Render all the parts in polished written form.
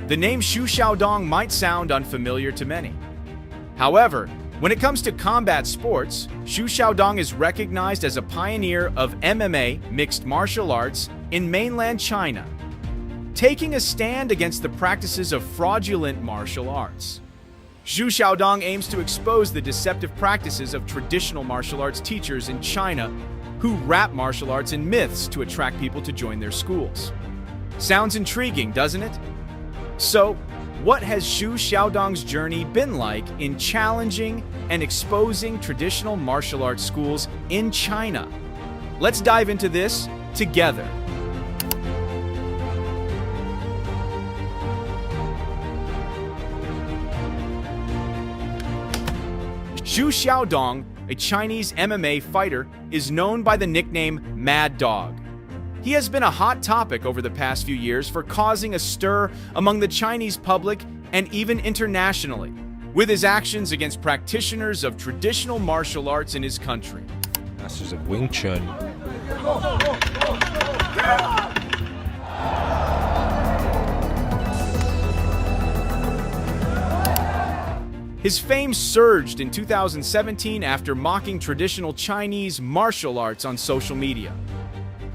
The name Xu Xiaodong might sound unfamiliar to many. However, when it comes to combat sports, Xu Xiaodong is recognized as a pioneer of MMA, mixed martial arts, in mainland China, taking a stand against the practices of fraudulent martial arts. Xu Xiaodong aims to expose the deceptive practices of traditional martial arts teachers in China who wrap martial arts in myths to attract people to join their schools. Sounds intriguing, doesn't it? So, what has Xu Xiaodong's journey been like in challenging and exposing traditional martial arts schools in China? Let's dive into this together. Xu Xiaodong, a Chinese MMA fighter, is known by the nickname Mad Dog. He has been a hot topic over the past few years for causing a stir among the Chinese public and even internationally, with his actions against practitioners of traditional martial arts in his country. Masters of Wing Chun. His fame surged in 2017 after mocking traditional Chinese martial arts on social media.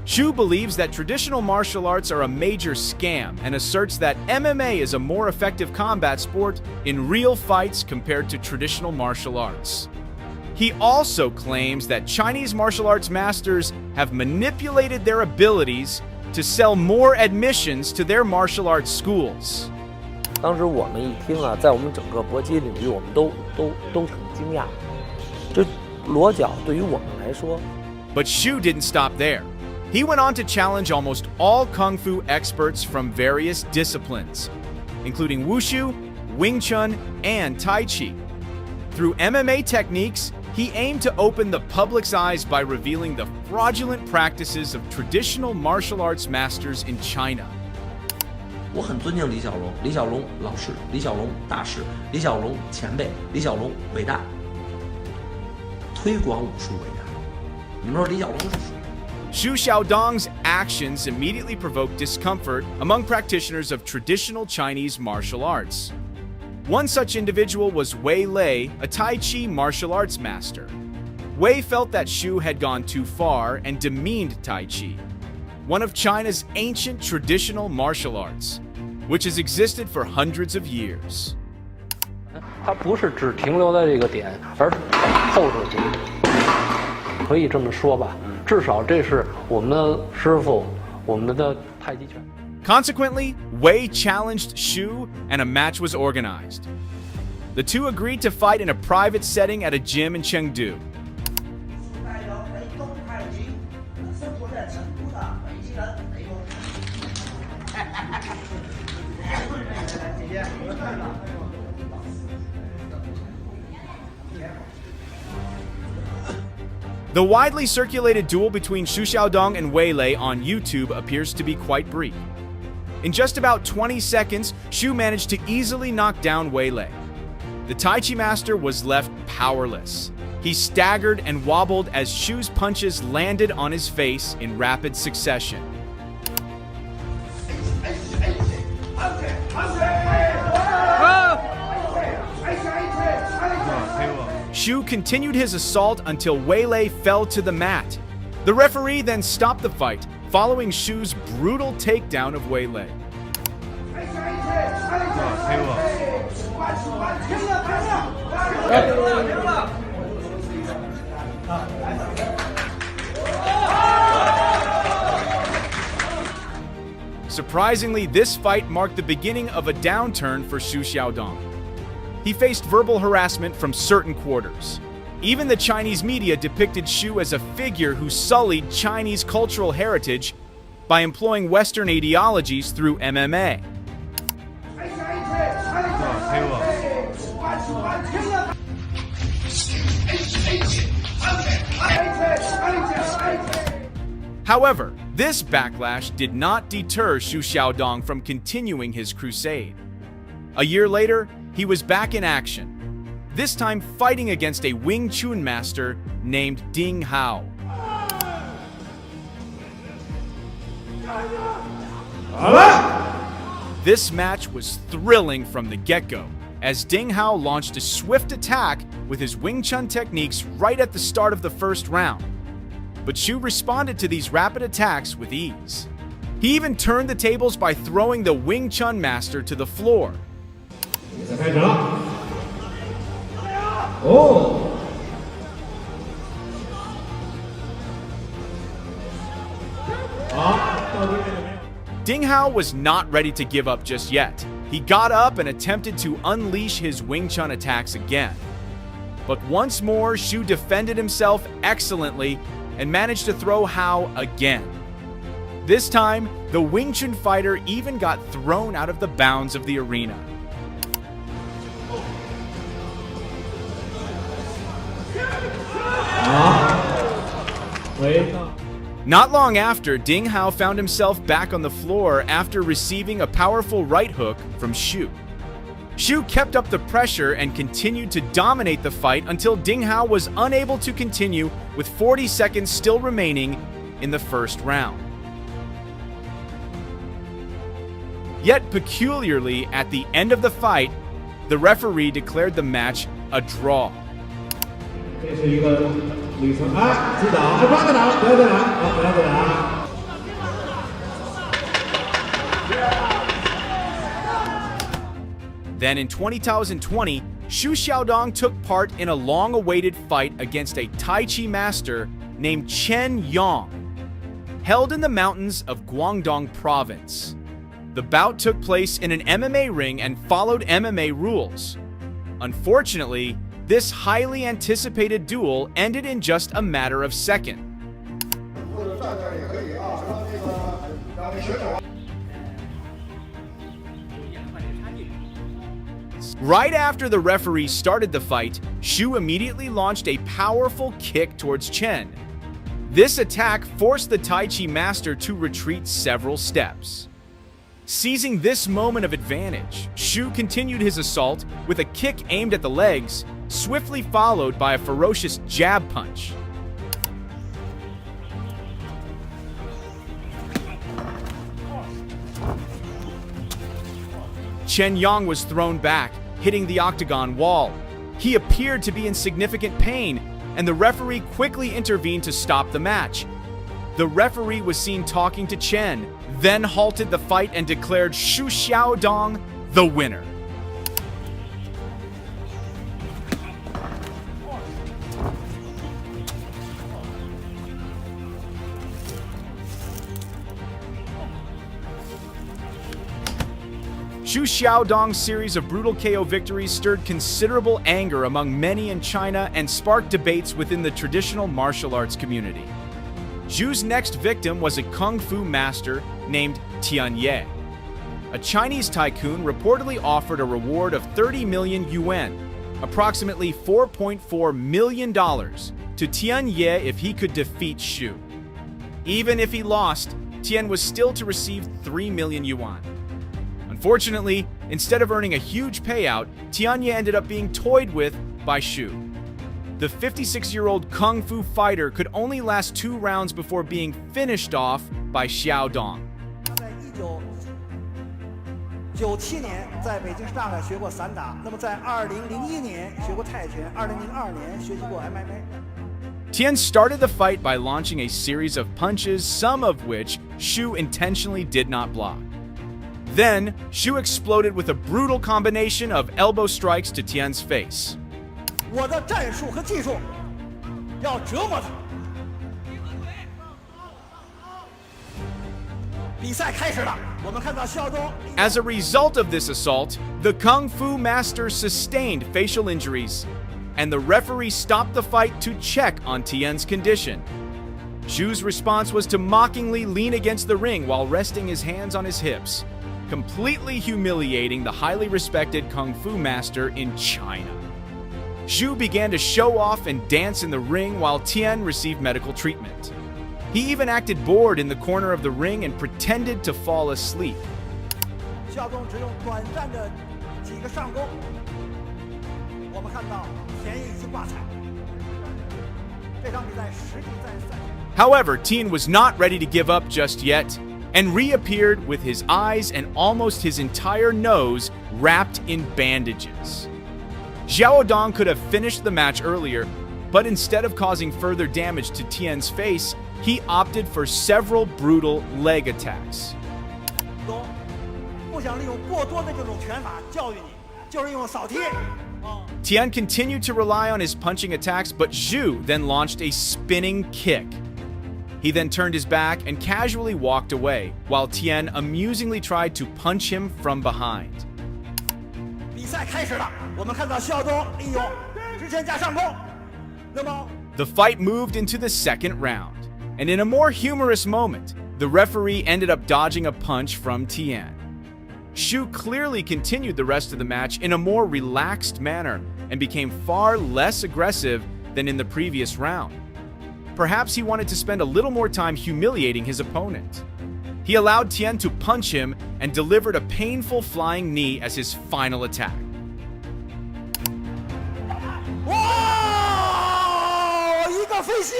Xu believes that traditional martial arts are a major scam and asserts that MMA is a more effective combat sport in real fights compared to traditional martial arts. He also claims that Chinese martial arts masters have manipulated their abilities to sell more admissions to their martial arts schools. 当时我们一听啊，在我们整个搏击领域，我们都挺惊讶。这裸脚对于我们来说， But Xu didn't stop there. He went on to challenge almost all kung fu experts from various disciplines, including wushu, Wing Chun, and Tai Chi. Through MMA techniques, he aimed to open the public's eyes by revealing the fraudulent practices of traditional martial arts masters in China. 我很尊敬李小龙，李小龙老师，李小龙大师，李小龙前辈，李小龙伟大，推广武术伟大。你们说李小龙是谁？ Xu Xiaodong's actions immediately provoked discomfort among practitioners of traditional Chinese martial arts. One such individual was Wei Lei, a Tai Chi martial arts master. Wei felt that Xu had gone too far and demeaned Tai Chi, one of China's ancient traditional martial arts, which has existed for hundreds of years. 它不是只停留在这个点，而透出去，可以这么说吧。 至少这是我们的师傅，我们的太极拳。 Consequently, Wei challenged Xu and a match was organized. The two agreed to fight in a private setting at a gym in Chengdu. The widely circulated duel between Xu Xiaodong and Wei Lei on YouTube appears to be quite brief. In just about 20 seconds, Xu managed to easily knock down Wei Lei. The Tai Chi master was left powerless. He staggered and wobbled as Xu's punches landed on his face in rapid succession. Xu continued his assault until Wei Lei fell to the mat. The referee then stopped the fight, following Xu's brutal takedown of Wei Lei. Surprisingly, this fight marked the beginning of a downturn for Xu Xiaodong. He faced verbal harassment from certain quarters. Even the Chinese media depicted Xu as a figure who sullied Chinese cultural heritage by employing Western ideologies through MMA. However, this backlash did not deter Xu Xiaodong from continuing his crusade. A year later, he was back in action, this time fighting against a Wing Chun master named Ding Hao. This match was thrilling from the get-go, as Ding Hao launched a swift attack with his Wing Chun techniques right at the start of the first round. But Chun responded to these rapid attacks with ease. He even turned the tables by throwing the Wing Chun master to the floor. Ding Hao was not ready to give up just yet. He got up and attempted to unleash his Wing Chun attacks again. But once more, Chun defended himself excellently and managed to throw Hao again. This time, the Wing Chun fighter even got thrown out of the bounds of the arena. Not long after, Ding Hao found himself back on the floor after receiving a powerful right hook from Chun. Chun kept up the pressure and continued to dominate the fight until Ding Hao was unable to continue with 40 seconds still remaining in the first round. Yet peculiarly, at the end of the fight, the referee declared the match a draw. Then in 2020, Xu Xiaodong took part in a long-awaited fight against a Tai Chi master named Chen Yong, held in the mountains of Guangdong province. The bout took place in an MMA ring and followed MMA rules. Unfortunately, this highly anticipated duel ended in just a matter of seconds. Right after the referee started the fight, Xu immediately launched a powerful kick towards Chen. This attack forced the Tai Chi master to retreat several steps. Seizing this moment of advantage, Xu continued his assault with a kick aimed at the legs, swiftly followed by a ferocious jab punch. Chen Yong was thrown back, hitting the octagon wall. He appeared to be in significant pain, and the referee quickly intervened to stop the match. The referee was seen talking to Chen, then halted the fight and declared Xu Xiaodong the winner. Xu Xiaodong's series of brutal KO victories stirred considerable anger among many in China and sparked debates within the traditional martial arts community. Xu's next victim was a kung fu master named Tian Ye. A Chinese tycoon reportedly offered a reward of 30 million yuan, approximately $4.4 million, to Tian Ye if he could defeat Xu. Even if he lost, Tian was still to receive 3 million yuan. Unfortunately, instead of earning a huge payout, Tian Ye ended up being toyed with by Xu. The 56-year-old kung fu fighter could only last 2 rounds before being finished off by Xiaodong. 1997年在北京、上海学过散打，那么在2001年学过泰拳，2002年学习过 MMA。 Tian started the fight by launching a series of punches, some of which Xu intentionally did not block. Then, Xu exploded with a brutal combination of elbow strikes to Tian's face. 我的战术和技术要折磨他。比赛开始了，我们看到肖东。 As a result of this assault, the Kung Fu master sustained facial injuries, and the referee stopped the fight to check on Tian's condition. Xu's response was to mockingly lean against the ring while resting his hands on his hips, completely humiliating the highly respected Kung Fu master in China. Xu began to show off and dance in the ring while Tian received medical treatment. He even acted bored in the corner of the ring and pretended to fall asleep. 肖东只用短暂的几个上攻，我们看到田野已经挂彩。这场比赛实际在赛。However, Tian was not ready to give up just yet and reappeared with his eyes and almost his entire nose wrapped in bandages. Xiaodong could have finished the match earlier, but instead of causing further damage to Tian's face, he opted for several brutal leg attacks. 不想利用过多的这种拳法教育你，就是用扫踢。Tian continued to rely on his punching attacks, but Zhu then launched a spinning kick. He then turned his back and casually walked away, while Tian amusingly tried to punch him from behind. 比赛开始了，我们看到肖东利用直拳加上攻，那么 The fight moved into the second round, and in a more humorous moment, the referee ended up dodging a punch from Tian. Xu clearly continued the rest of the match in a more relaxed manner and became far less aggressive than in the previous round. Perhaps he wanted to spend a little more time humiliating his opponent. He allowed Tian to punch him and delivered a painful flying knee as his final attack. 哇！一个飞膝，